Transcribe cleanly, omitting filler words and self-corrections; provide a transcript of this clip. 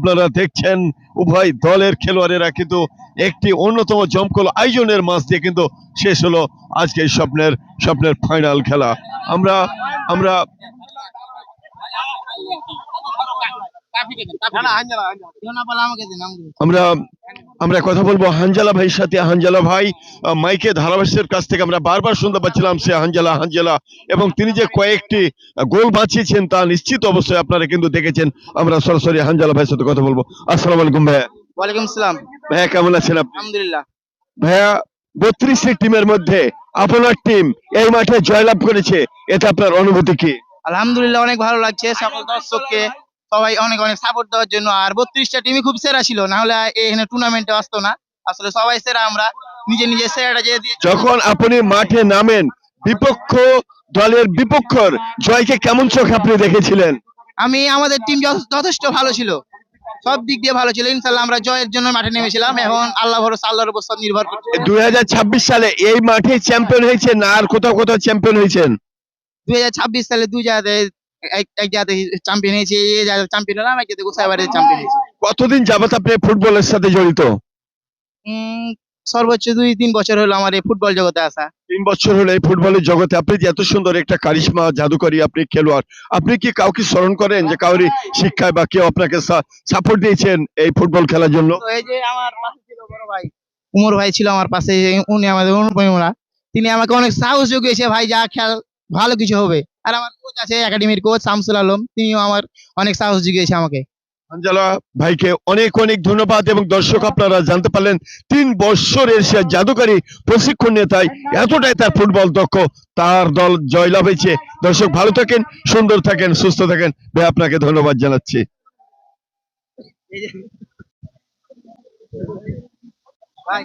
আপনারা দেখছেন উভয় দলের খেলোয়াড়েরা কিন্তু একটি অন্যতম জমকল আয়োজনের মাঝ দিয়ে কিন্তু শেষ হলো আজকে স্বপ্নের ফাইনাল খেলা। আমরা আমরা আমরা আমরা কথা বলবো হানজালা ভাইয়ের সাথে। হানজালা ভাই মাইকে ধারাভাষ্যের কাছ থেকে আমরা বারবার শুনতে পাচ্ছিলাম সে হানজালা হানজালা, এবং তিনি যে কয়েকটি গোল বাঁচিয়েছেন তা নিশ্চিত অবশ্যই আপনারা কিন্তু দেখেছেন। আমরা সরাসরি হানজালা ভাইয়ের সাথে কথা বলবো। আসসালামু আলাইকুম ভাইয়া। ওয়ালাইকুম আসসালাম। ভাইয়া কেমন আছেন আপনি? আলহামদুলিল্লাহ। ভাইয়া 32টি টিমের মধ্যে আপনার টিম এই মাঠে জয়লাভ করেছে, এতে আপনার অনুভূতি কি? আলহামদুলিল্লাহ, অনেক ভালো লাগছে সকল দর্শককে, সবাই অনেক অনেক সাপোর্ট দেওয়ার জন্য। আর 32টা টিমই খুব সেরা ছিল, না হলে এখানে টুর্নামেন্টে আসতো না। আসলে সবাই সেরা, আমরা নিজে সেরাটা যে যখন আপনি মাঠে নামেন বিপক্ষ দলের বিপক্ষর জয়কে কেমন চোখ আপনি দেখেছিলেন? আমাদের টিম যথেষ্ট ভালো ছিল, সব দিক দিয়ে ভালো ছিল। ইনশাল্লাহ আমরা জয়ের জন্য মাঠে নেমেছিলাম। এখন আল্লাহ ভরসা, আল্লাহর উপর সব নির্ভর করছে। 2026 সালে এই মাঠে চ্যাম্পিয়ন হয়েছেন না আর কোথাও কোথাও চ্যাম্পিয়ন হয়েছেন? 2026 সালে দুই জায়গাতে, এক জায়গাতে চ্যাম্পিয়ন হয়েছে, এই জায়গাতে চ্যাম্পিয়ন হলাম, এক জায়গাতে গোসাইবাড়ি চ্যাম্পিয়ন হয়েছে। কতদিন যাবত আপনি ফুটবলের সাথে জড়িত? সর্বোচ্চ 2-3 বছর হলো আমার এই ফুটবল জগতে আসা। 3 বছর হলো এই ফুটবলের জগতে। আপনি যে এত সুন্দর একটা কারিশমা জাদুকরী আপনি খেলোয়াড়, আপনি কি কাউকে স্মরণ করেন যে কাউরি শিক্ষায় বা কেউ আপনাকে সাপোর্ট দিয়েছেন এই ফুটবল খেলার জন্য? তো এই যে আমার পাশে ছিল বড় ভাই উমর ভাই, ছিল আমার পাশে, উনি আমাদের অনুপ্রেরণা। তিনি আমাকে অনেক সাহস জুগিয়েছে, ভাই যা খেল, ভালো কিছু হবে। আর আমার কোচ আছে একাডেমির কোচ শামসুল আলম, তিনিও আমার অনেক সাহস জুগিয়েছে আমাকে। হানজালা ভাইকে অনেক অনেক ধন্যবাদ। এবং দর্শক আপনারা জানতে পারলেন 3 বছরের সে জাদুকরী প্রশিক্ষণ নিয়ে তাই এতটাই তার ফুটবল দক্ষ, তার দল জয়লাভ হয়েছে। দর্শক ভালো থাকেন, সুন্দর থাকেন, সুস্থ থাকেন। ভাই আপনাকে ধন্যবাদ জানাচ্ছি। ভাই